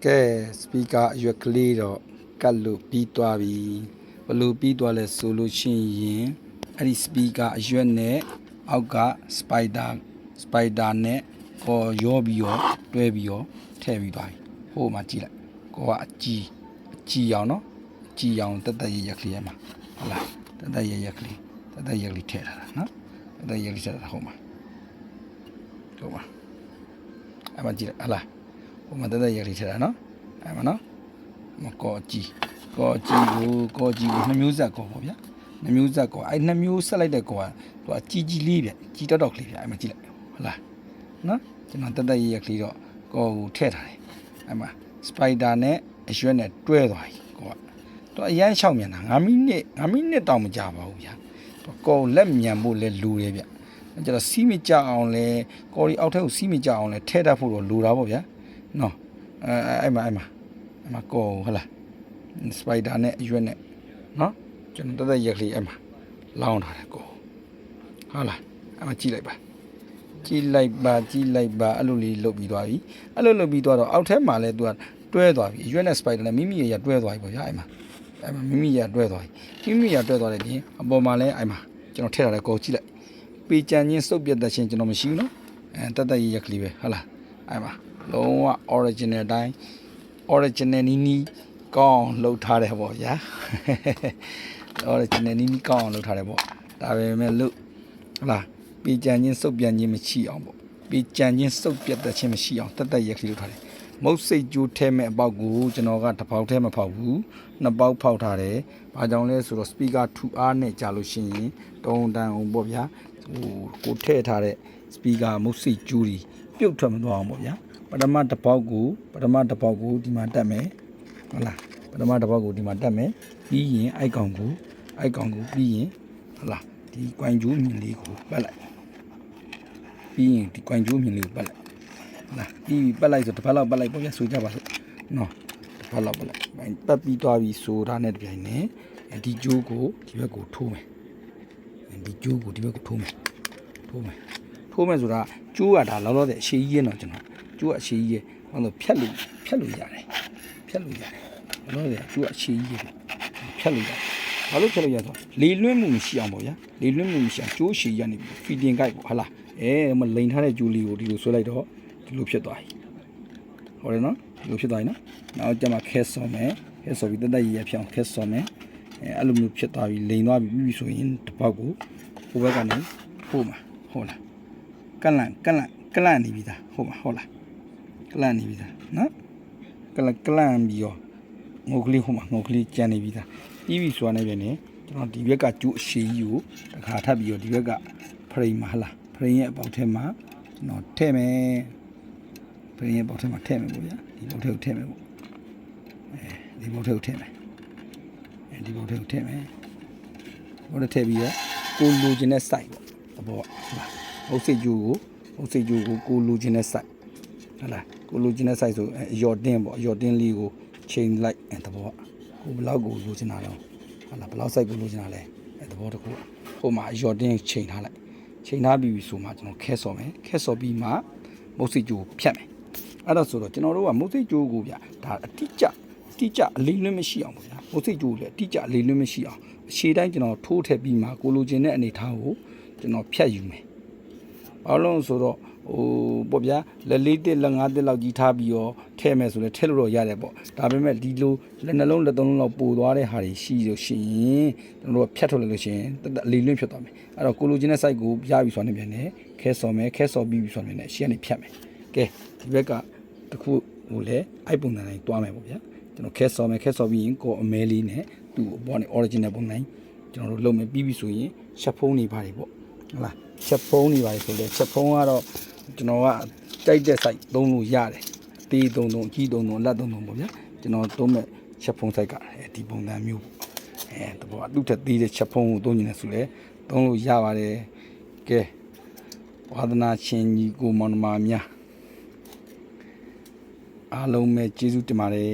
ကဲ speaker အရွက်ကလေးတော့ကတ်လို့ပြီးသွားပြီဘလို့ပြီးသွားလဲဆိုလို့ရှိရင်အဲ့ဒီ speaker အရွက်နဲ့အောက်က spider နဲ့ကိုရောပြီးတော့တွဲပြီးတော့ထည့်ပြီးသွားပြီဟိုမှာကြည့်လိုက်ကိုကအကြီးအောင်နော်အကြီးအောင်တက်တက်ရရက်ကလေးရမှာဟုတ်လားတက်တက်ရရက်ကလေးထည့်ထားတာနော်တက်တက်ရက်ကလေးထည့်ထားဟိုမှာအဲ့မှာကြည့်လိုက်ဟလားဟိုမှာတက်တက်ရက်ကလေးထည့်တာနော်အဲ့မှာနော်မကောကြီးကိုနှစ်မျိုးဆက်ကောပေါ့ဗျာနှစ်မျိုးဆက်ကောအဲ့နှစ်မျိုးဆက်လိုက်တဲ့ကောကသူကကြီးလေးဗျကြီးတောက်ကလေးဗျအဲ့မှာကြည့်လိုက်ဟုတ်လားနော်ကျွန်တော်တက်တက်ရက်ကလေးတော့ကောကိုထည့်ထားတယ်အဲ့မှာ spider နဲ့အရွက်နဲ့တွဲသွားပြီကောကသူအရန်6မြန်တာ9မိနစ်တောင်မကြာပါဘူးဗျာသူကောလက်မြန်ဖို့လဲလိုတယ်ဗျကျတော့စီးမကြအောင်လဲကော်ဒီအောက်ထက်ကိုစီးမကြအောင်လဲထဲတတ်ဖို့တော့လိုတာပေါ့ဗျာနော်အဲ့မှာကောဟုတ်လား spider နဲ့အရွက်နဲ့နော်ကျွန်တော်တက်ရက်ကလေးအဲ့မှာလောင်းထားတယ်ကောဟုတ်လားအဲ့မှာကြည့်လိုက်ပါအဲ့လိုလေးလုတ်ပြီးသွားပြီအဲ့လိုလုတ်ပြီးသွားတော့အောက်ထက်မှာလဲသူကတွဲသွားပြီအရွက်နဲ့ spider နဲ့မိမိရတွဲသွားပြီပေါ့ဗျာအဲ့မှာမိမိရတွဲသွားပြီမိမိရတွဲသွားတဲ့ပြင်အပေါ်မှာလဲအဲ့မှာကျွန်တော်ထည့်ထားတဲ့ကောကြည့်လိုက်ပေကြံချင်းစုပ်ပြတ်တဲ့ချင်းကျွန်တော်မရှိဘူးနော်တက်ရက်ကလေးပဲဟုတ်လားအဲ့မှာလုံးဝ original အတိုင်း original နီးကောင်းလှုပ်ထားတယ်ပေါ့ဗျာ original နီးကောင်းလှုပ်ထားတယ်ပေါ့ဒါပေမဲ့လို့ဟုတ်လားပေကြံချင်းစုပ်ပြန်ချင်းမရှိအောင်ပေါ့ပေကြံချင်းစုပ်ပြတ်တဲ့ချင်းမရှိအောင်တက်ရက်ကလေးလှုပ်ထားတယ်မုတ်စိတ်ကြိုးထဲမဲ့အပေါက်ကိုကျွန်တော်ကတစ်ပေါက်ထဲမဖောက်ဘူးနှစ်ပေါက်ဖောက်ထားတယ်ဘာကြောင့်လဲဆိုတော့ speaker 2R နဲ့ကြာလို့ရှိရင်တုံးတန်အောင်ပေါ့ဗျာကိုထည့်ထားတဲ့ speaker မုတ်စိတ်ကြိုးကြီးပြုတ်ထွက်မသွားအောင်ပေါ့ဗျာပထမတစ်ပေါက်ကိုဒီမှာတက်မယ်ဟုတ်လားပထမတစ်ပေါက်ကိုဒီမှာတက်မယ်ပြီးရင်အိုက်ကောင်ကိုပြီးရင်ဟုတ်လားဒီကွန်ဂျိုးမြင်လေးကိုပတ်လိုက်ပြီးရင်ဒီကွန်ဂျိုးမြင်လေးကိုပတ်လိုက်ဟုတ်လားပြီးပတ်လိုက်ဆိုတစ်ပတ်လောက်ပတ်လိုက်ပေါ့ဗျာဆိုကြပါစို့နော်တစ်ပတ်လောက်ပတ်လိုက်ပတ်ပြီးသွားပြီဆိုတာနဲ့တပြိုင်နက်ဒီဂျိုးကိုဒီဘက်ကိုထိုးမယ်ဒီဂျိုးကိုဒီဘက်ကိုထိုးမယ်ဆိုတာကျိုးကဒါလောလောဆယ်အရှိကြီးရဲ့တော့ကျွန်တော်ကျိုးကအရှိကြီးရဲ့ဟောလို့ဖြတ်လို့ရတယ်လောလောဆယ်ကျိုးကအရှိကြီးရဲ့ဖြတ်လို့ရတယ်ဘာလို့ဖြတ်လို့ရဆိုလေလွင့်မှုမရှိအောင်ပေါ့ဗျာလေလွင့်မှုမရှိအောင်ကျိုးရှိရနေပြီ feeding guide ပေါ့ဟုတ်လားမလိန်ထားတဲ့ကျိုးလေးကိုဒီလိုဆွဲလိုက်တော့ဒီလိုဖြစ်သွားပြီဟုတ်တယ်နော်ဒီလိုဖြစ်သွားပြီနော်နောက်ကျမှခဲဆော်မယ်ခဲဆော်ပြီးတက်ရဖြစ်အောင်ခဲဆော်မယ်အဲ့လိုမျိုးဖြစ်သွားပြီလိန်သွားပြီဆိုရင်တစ်ပေါက်ကိုဟိုဘက်ကနေပို့မှာဟုတ်လားကလန့်နေပြီသားဟုတ်လားကလန့်နေပြီသားနော်ကလန့်ပြီးရောငုတ်ကလေးဟိုမှာငုတ်ကလေးကျန်နေပြီသားပြီးပြီဆိုတာနဲ့ပြန်နေကျွန်တော်ဒီဘက်ကကျိုးအရှိကြီးကိုတစ်ခါထပ်ပြီးရောဒီဘက်ကဖရိန်မှာဟလားဖရိန်ရဲ့အပေါက်ထဲမှာကျွန်တော်ထည့်မယ်ဖရိန်ရဲ့အပေါက်ထဲမှာထည့်မယ်ပေါ့ဗျာဒီပေါက်ထဲကိုထည့်မယ်ပေါ့ဒီပေါက်ထဲကိုထည့်မယ်ဒီပေါက်ထဲကိုထည့်မယ်ဘောထဲထည့်ပြီးတော့ကိုလိုချင်တဲ့ site ပေါ့သဘောဟုတ်လားဟုတ်စိတ်ကြိုးကိုကိုလိုချင်တဲ့ site ဟုတ်လားကိုလိုချင်တဲ့ site ဆိုအယော်တင်းပေါ့အယော်တင်းလေးကိုချိန်လိုက်သဘောကိုဘလောက်ကိုလိုချင်တာတော့ဟုတ်လားဘလောက် site ကိုလိုချင်တာလဲသဘောတစ်ခုဟိုမှာအယော်တင်းချိန်ထားလိုက်ချိန်ထားပြီးဆိုမှကျွန်တော်ခဲဆော်မယ်ခဲဆော်ပြီးမှမုတ်စိတ်ကြိုးဖြတ်မယ်အဲ့ဒါဆိုတော့ကျွန်တော်တို့ကမုတ်စိတ်ကြိုးကိုဗျာဒါအတိအကျအလေးလွှင့်မရှိအောင်ပေါ့ဗျာမုတ်စိတ်ကြိုးလည်းအတိအကျအလေးလွှင့်မရှိအောင်အရှေ့တိုင်းကျွန်တော်ထိုးထည့်ပြီးမှကိုလိုချင်တဲ့အနေထားကိုကျွန်တော်ဖြတ်ယူမယ်ဘာလို့ဆိုတော့ပေါ့ဗျာလက်4တက်လက်5တက်လောက်ကြီးထားပြီးတော့ထဲမယ်ဆိုလဲထဲလို့တော့ရတယ်ပေါ့ဒါပေမဲ့ဒီလိုလက်နှလုံးလက်3လုံးလောက်ပိုသွားတဲ့ဟာတွေရှိလို့ရှိရင်ကျွန်တော်တို့ဖြတ်ထုတ်လိုက်လို့ရှိရင်အလေးလွင့်ဖြစ်သွားမယ်အဲ့တော့ကိုလိုချင်တဲ့ site ကိုရပြီဆိုတာနဲ့ပြန်နေခဲဆော်ပြီးပြီဆိုတာနဲ့ရှေ့ကနေဖြတ်မယ်ကဲဒီဘက်ကတခုဟိုလဲအိုက်ပုံစံတိုင်းတွားမယ်ပေါ့ဗျာကျွန်တော်ခဲဆော်ပြီးရင်ကိုအမဲလေးနဲ့သူ့ဘောနဲ့ original ပုံစံကျွန်တော်တို့လုပ်မယ်ပြီးပြီဆိုရင်ချက်ဖုံးနေပါတယ်ပေါ့ဟုတ်လားချက်ဖုံးနေပါတယ်ဆိုတော့ချက်ဖုံးကတော့ကျွန်တော်ကတိုက်တဲ့ site သုံးလို့ရတယ်အသေးသုံးအကြီးသုံးအလက်သုံးပေါ့ဗျာကျွန်တော်သုံးမဲ့ချက်ဖုံး site ကဒီပုံစံမျိုးပေါ့တဘောအတုထက်သေးတဲ့ချက်ဖုံးကိုသုံးနေတယ်ဆိုလဲသုံးလို့ရပါတယ်ကဲဝါသနာရှင်ကြီးကိုမောင်နှမများအားလုံးပဲကျေးဇူးတင်ပါတယ်